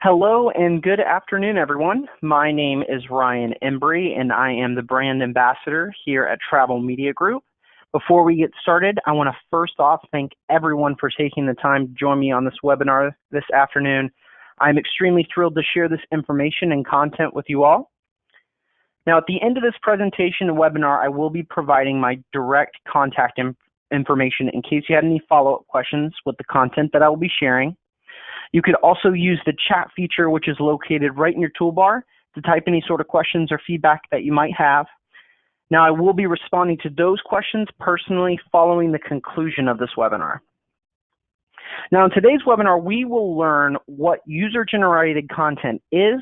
Hello and good afternoon, everyone. My name is Ryan Embry, and I am the brand ambassador here at Travel Media Group. Before we get started, I want to first off thank everyone for taking the time to join me on this webinar this afternoon. I'm extremely thrilled to share this information and content with you all. Now, at the end of this presentation and webinar, I will be providing my direct contact information in case you had any follow-up questions with the content that I will be sharing. You could also use the chat feature, which is located right in your toolbar, to type any sort of questions or feedback that you might have. Now, I will be responding to those questions personally following the conclusion of this webinar. Now, in today's webinar, we will learn what user-generated content is,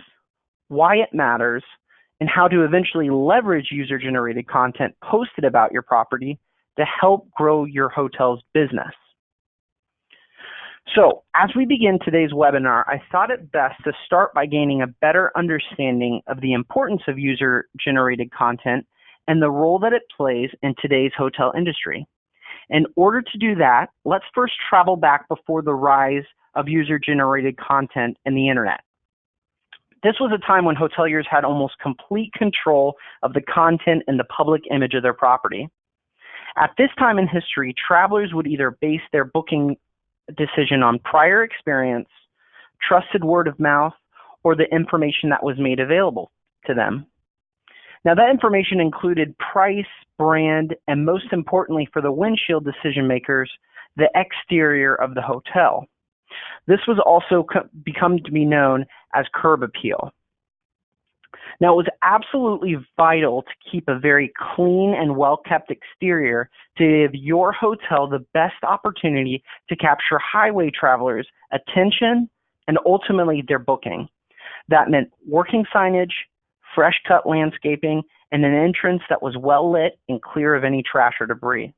why it matters, and how to eventually leverage user-generated content posted about your property to help grow your hotel's business. So, as we begin today's webinar, I thought it best to start by gaining a better understanding of the importance of user-generated content and the role that it plays in today's hotel industry. In order to do that, let's first travel back before the rise of user-generated content and the internet. This was a time when hoteliers had almost complete control of the content and the public image of their property. At this time in history, travelers would either base their booking decision on prior experience, trusted word of mouth, or the information that was made available to them. Now, that information included price, brand, and most importantly for the windshield decision makers, the exterior of the hotel. This was also become to be known as curb appeal. Now, it was absolutely vital to keep a very clean and well-kept exterior to give your hotel the best opportunity to capture highway travelers' attention and ultimately their booking. That meant working signage, fresh-cut landscaping, and an entrance that was well-lit and clear of any trash or debris.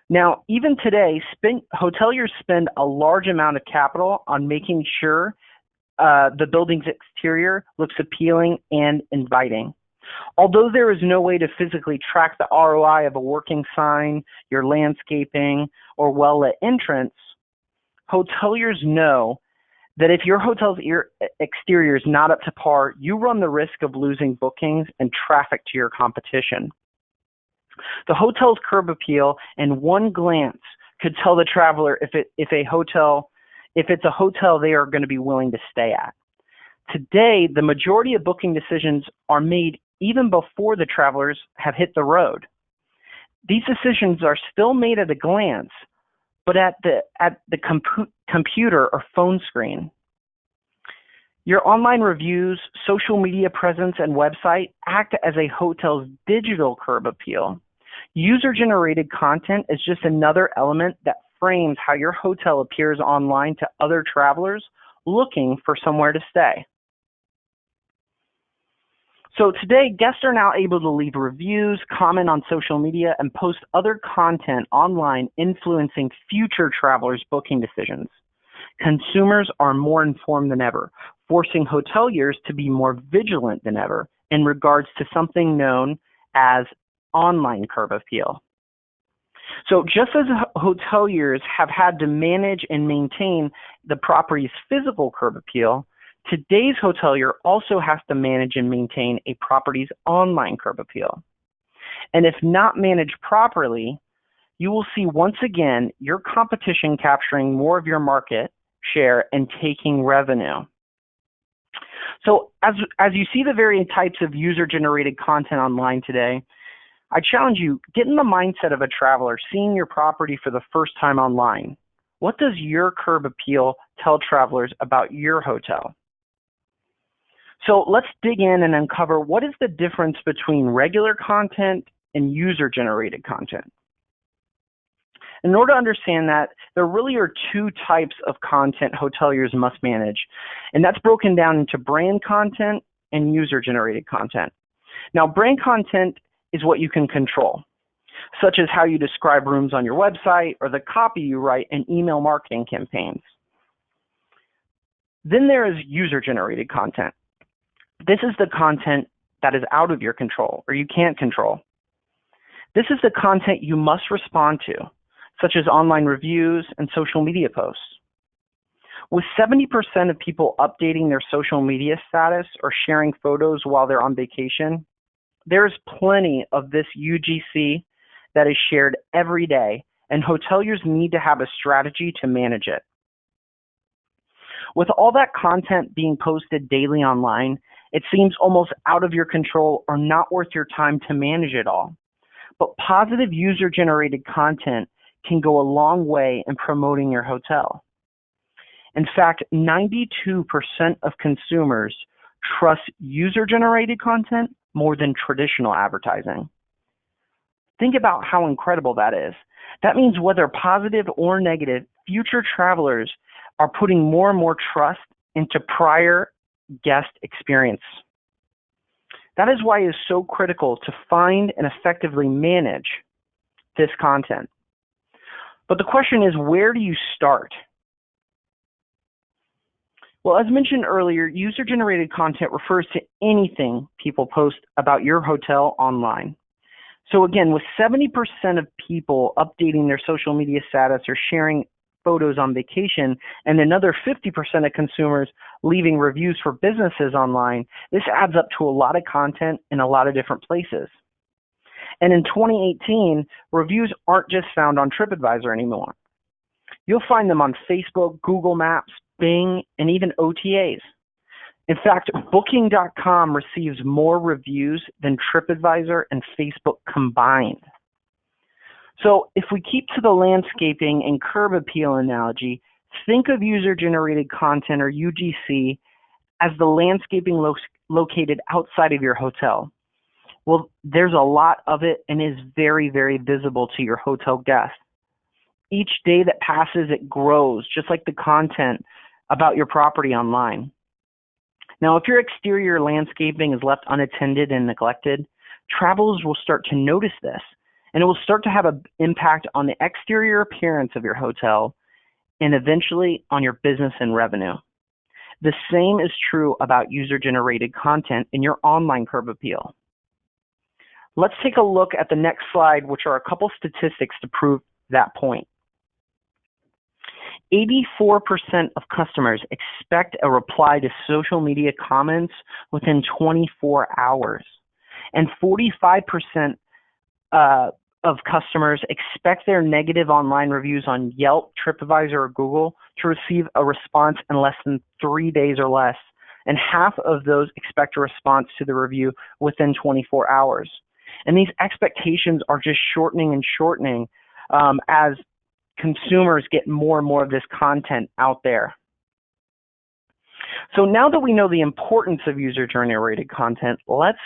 Now, even today, hoteliers spend a large amount of capital on making sure the building's exterior looks appealing and inviting. Although there is no way to physically track the ROI of a working sign, your landscaping, or well-lit entrance, hoteliers know that if your hotel's exterior is not up to par, you run the risk of losing bookings and traffic to your competition. The hotel's curb appeal in one glance could tell the traveler if it's a hotel they are going to be willing to stay at. Today, the majority of booking decisions are made even before the travelers have hit the road. These decisions are still made at a glance, but at the computer or phone screen. Your online reviews, social media presence, and website act as a hotel's digital curb appeal. User-generated content is just another element that frames how your hotel appears online to other travelers looking for somewhere to stay. So today, guests are now able to leave reviews, comment on social media, and post other content online influencing future travelers' booking decisions. Consumers are more informed than ever, forcing hoteliers to be more vigilant than ever in regards to something known as online curb appeal. So just as hoteliers have had to manage and maintain the property's physical curb appeal, today's hotelier also has to manage and maintain a property's online curb appeal. And if not managed properly, you will see once again your competition capturing more of your market share and taking revenue. So as you see the various types of user-generated content online today, I challenge you, get in the mindset of a traveler seeing your property for the first time online. What does your curb appeal tell travelers about your hotel? So let's dig in and uncover what is the difference between regular content and user-generated content. In order to understand that, there really are two types of content hoteliers must manage, and that's broken down into brand content and user-generated content. Now, brand content is what you can control, such as how you describe rooms on your website or the copy you write in email marketing campaigns. Then there is user-generated content. This is the content that is out of your control or you can't control. This is the content you must respond to, such as online reviews and social media posts. With 70% of people updating their social media status or sharing photos while they're on vacation, there's plenty of this UGC that is shared every day, and hoteliers need to have a strategy to manage it. With all that content being posted daily online, it seems almost out of your control or not worth your time to manage it all. But positive user-generated content can go a long way in promoting your hotel. In fact, 92% of consumers trust user-generated content more than traditional advertising. Think about how incredible that is. That means whether positive or negative, future travelers are putting more and more trust into prior guest experience. That is why it is so critical to find and effectively manage this content. But the question is, where do you start? Well, as mentioned earlier, user-generated content refers to anything people post about your hotel online. So again, with 70% of people updating their social media status or sharing photos on vacation, and another 50% of consumers leaving reviews for businesses online, this adds up to a lot of content in a lot of different places. And in 2018, reviews aren't just found on TripAdvisor anymore. You'll find them on Facebook, Google Maps, Bing, and even OTAs. In fact, Booking.com receives more reviews than TripAdvisor and Facebook combined. So if we keep to the landscaping and curb appeal analogy, think of user-generated content, or UGC, as the landscaping located outside of your hotel. Well, there's a lot of it and is very, very visible to your hotel guests. Each day that passes, it grows, just like the content about your property online. Now, if your exterior landscaping is left unattended and neglected, travelers will start to notice this, and it will start to have an impact on the exterior appearance of your hotel and eventually on your business and revenue. The same is true about user-generated content in your online curb appeal. Let's take a look at the next slide, which are a couple statistics to prove that point. 84% of customers expect a reply to social media comments within 24 hours, and 45% of customers expect their negative online reviews on Yelp, TripAdvisor, or Google to receive a response in less than 3 days or less, and half of those expect a response to the review within 24 hours. And these expectations are just shortening and shortening as consumers get more and more of this content out there. So now that we know the importance of user-generated content, let's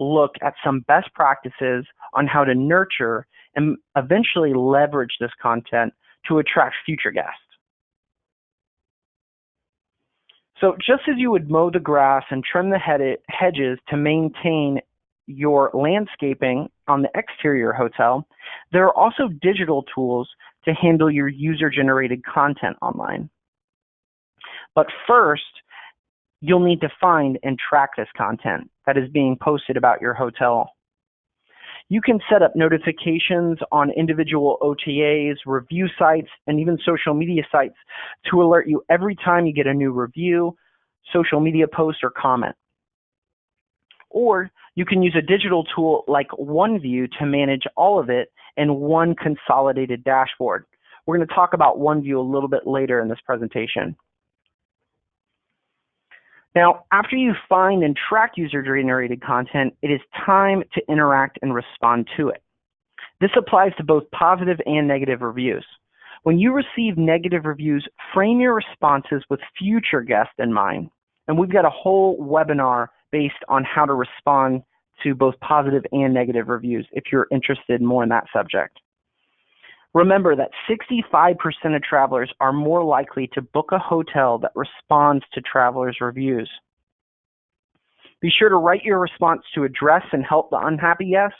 look at some best practices on how to nurture and eventually leverage this content to attract future guests. So just as you would mow the grass and trim the hedges to maintain your landscaping on the exterior hotel, there are also digital tools to handle your user-generated content online. But first, you'll need to find and track this content that is being posted about your hotel. You can set up notifications on individual OTAs, review sites, and even social media sites to alert you every time you get a new review, social media post, or comment. Or you can use a digital tool like One View to manage all of it in one consolidated dashboard. We're going to talk about One View a little bit later in this presentation. Now, after you find and track user-generated content, it is time to interact and respond to it. This applies to both positive and negative reviews. When you receive negative reviews, frame your responses with future guests in mind. And we've got a whole webinar based on how to respond to both positive and negative reviews if you're interested more in that subject. Remember that 65% of travelers are more likely to book a hotel that responds to travelers' reviews. Be sure to write your response to address and help the unhappy guests,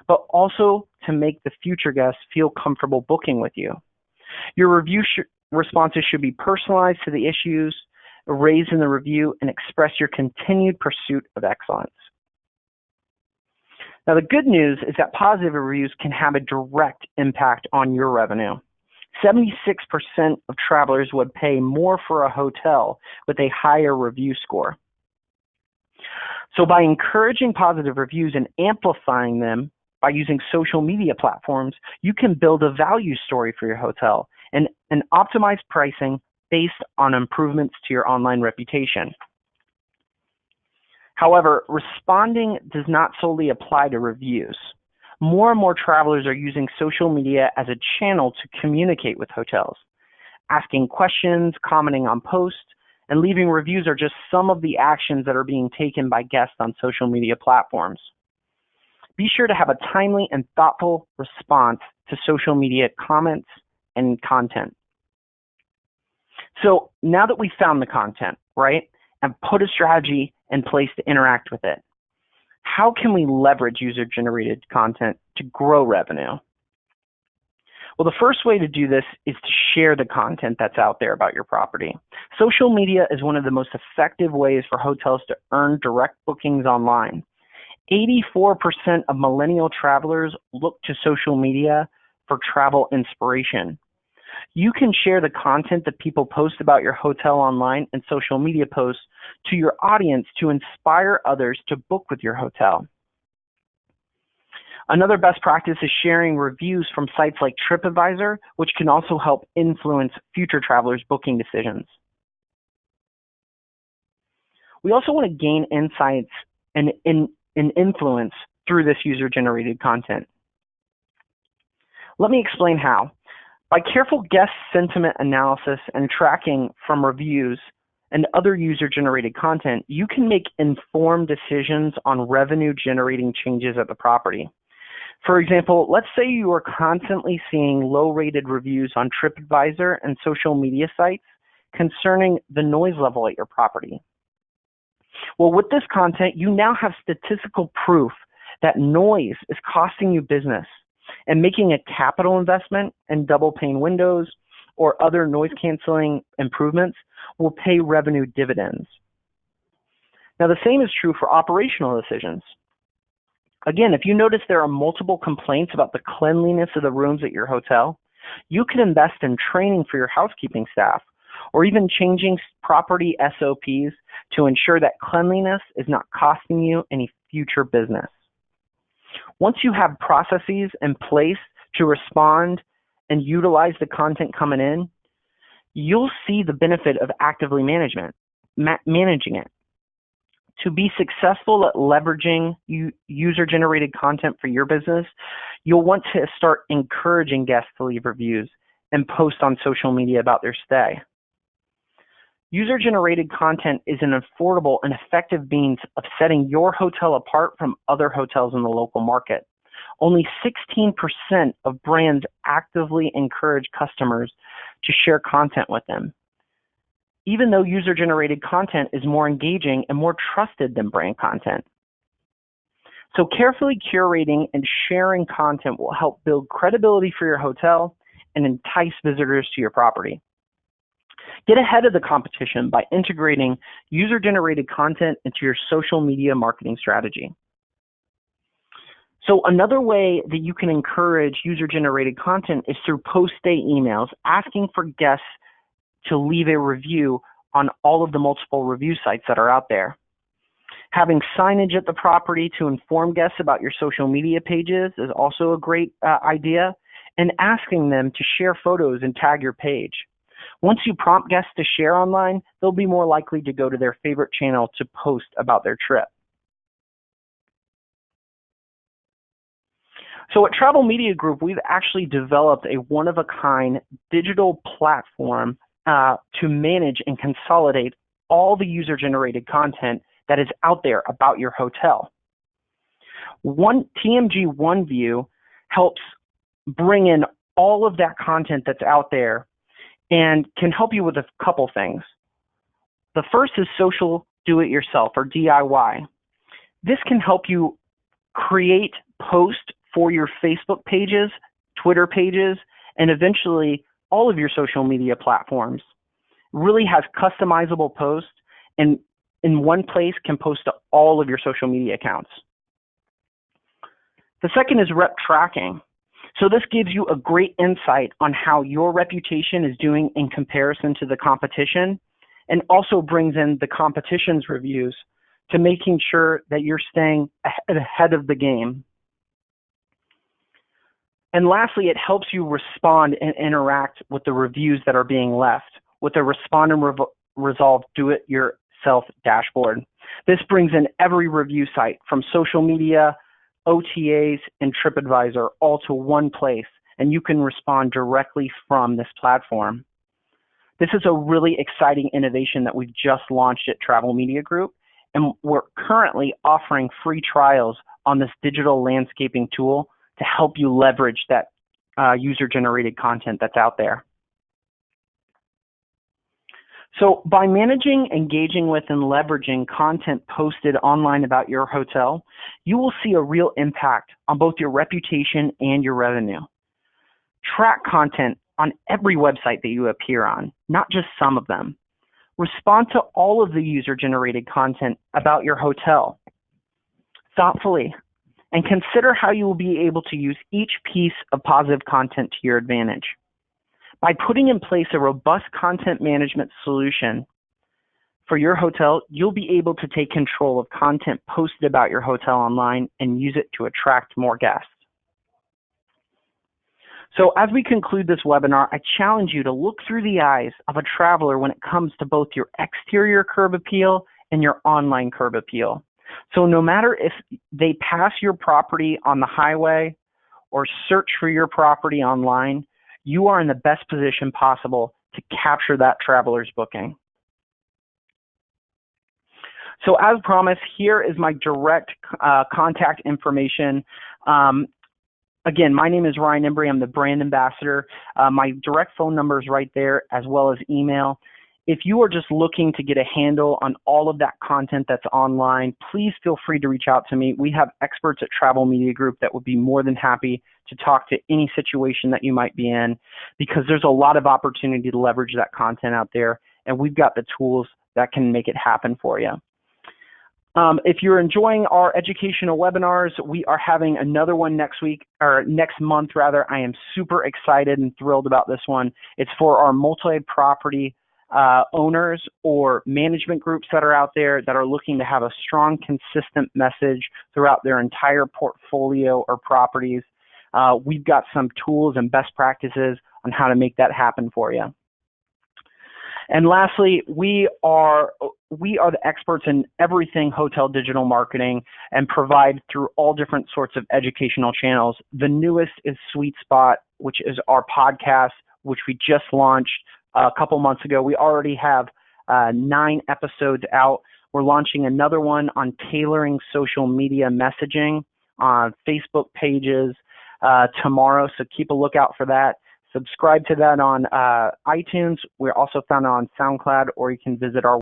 but also to make the future guests feel comfortable booking with you. Your review responses should be personalized to the issues raised in the review and express your continued pursuit of excellence. Now, the good news is that positive reviews can have a direct impact on your revenue. 76% of travelers would pay more for a hotel with a higher review score. So by encouraging positive reviews and amplifying them by using social media platforms, you can build a value story for your hotel and optimize pricing based on improvements to your online reputation. However, responding does not solely apply to reviews. More and more travelers are using social media as a channel to communicate with hotels. Asking questions, commenting on posts, and leaving reviews are just some of the actions that are being taken by guests on social media platforms. Be sure to have a timely and thoughtful response to social media comments and content. So now that we've found the content, right, and put a strategy in place to interact with it, how can we leverage user-generated content to grow revenue? Well, the first way to do this is to share the content that's out there about your property. Social media is one of the most effective ways for hotels to earn direct bookings online. 84% of millennial travelers look to social media for travel inspiration. You can share the content that people post about your hotel online and social media posts to your audience to inspire others to book with your hotel. Another best practice is sharing reviews from sites like TripAdvisor, which can also help influence future travelers' booking decisions. We also want to gain insights and influence through this user-generated content. Let me explain how. By careful guest sentiment analysis and tracking from reviews and other user-generated content, you can make informed decisions on revenue-generating changes at the property. For example, let's say you are constantly seeing low-rated reviews on TripAdvisor and social media sites concerning the noise level at your property. Well, with this content, you now have statistical proof that noise is costing you business, and making a capital investment in double-pane windows or other noise-canceling improvements will pay revenue dividends. Now, the same is true for operational decisions. Again, if you notice there are multiple complaints about the cleanliness of the rooms at your hotel, you can invest in training for your housekeeping staff or even changing property SOPs to ensure that cleanliness is not costing you any future business. Once you have processes in place to respond and utilize the content coming in, you'll see the benefit of actively managing it. To be successful at leveraging user-generated content for your business, you'll want to start encouraging guests to leave reviews and post on social media about their stay. User-generated content is an affordable and effective means of setting your hotel apart from other hotels in the local market. Only 16% of brands actively encourage customers to share content with them, even though user-generated content is more engaging and more trusted than brand content. So carefully curating and sharing content will help build credibility for your hotel and entice visitors to your property. Get ahead of the competition by integrating user-generated content into your social media marketing strategy. So another way that you can encourage user-generated content is through post-stay emails, asking for guests to leave a review on all of the multiple review sites that are out there. Having signage at the property to inform guests about your social media pages is also a great idea, and asking them to share photos and tag your page. Once you prompt guests to share online, they'll be more likely to go to their favorite channel to post about their trip. So at Travel Media Group, we've actually developed a one-of-a-kind digital platform to manage and consolidate all the user-generated content that is out there about your hotel. TMG One View helps bring in all of that content that's out there and can help you with a couple things. The first is social do-it-yourself or DIY. This can help you create posts for your Facebook pages, Twitter pages, and eventually all of your social media platforms. It really has customizable posts and in one place can post to all of your social media accounts. The second is rep tracking. So this gives you a great insight on how your reputation is doing in comparison to the competition, and also brings in the competition's reviews to making sure that you're staying ahead of the game. And lastly, it helps you respond and interact with the reviews that are being left with a Respond and Resolve Do-It-Yourself dashboard. This brings in every review site from social media, OTAs, and TripAdvisor all to one place, and you can respond directly from this platform. This is a really exciting innovation that we've just launched at Travel Media Group, and we're currently offering free trials on this digital landscaping tool to help you leverage that user-generated content that's out there. So by managing, engaging with, and leveraging content posted online about your hotel, you will see a real impact on both your reputation and your revenue. Track content on every website that you appear on, not just some of them. Respond to all of the user-generated content about your hotel thoughtfully, and consider how you will be able to use each piece of positive content to your advantage. By putting in place a robust content management solution for your hotel, you'll be able to take control of content posted about your hotel online and use it to attract more guests. So as we conclude this webinar, I challenge you to look through the eyes of a traveler when it comes to both your exterior curb appeal and your online curb appeal. So no matter if they pass your property on the highway or search for your property online, you are in the best position possible to capture that traveler's booking. So as promised, here is my direct contact information. Again, my name is Ryan Embry. I'm the brand ambassador. My direct phone number is right there, as well as email. If you are just looking to get a handle on all of that content that's online, please feel free to reach out to me. We have experts at Travel Media Group that would be more than happy to talk to any situation that you might be in, because there's a lot of opportunity to leverage that content out there, and we've got the tools that can make it happen for you. If you're enjoying our educational webinars, we are having another one next week, or next month rather. I am super excited and thrilled about this one. It's for our multi-property owners or management groups that are out there that are looking to have a strong, consistent message throughout their entire portfolio or properties. We've got some tools and best practices on how to make that happen for you. And lastly, we are the experts in everything hotel digital marketing and provide through all different sorts of educational channels. The newest is Sweet Spot, which is our podcast, which we just launched a couple months ago. We already have 9 episodes out. We're launching another one on tailoring social media messaging on Facebook pages tomorrow, so keep a lookout for that. Subscribe to that on iTunes. We're also found on SoundCloud, or you can visit our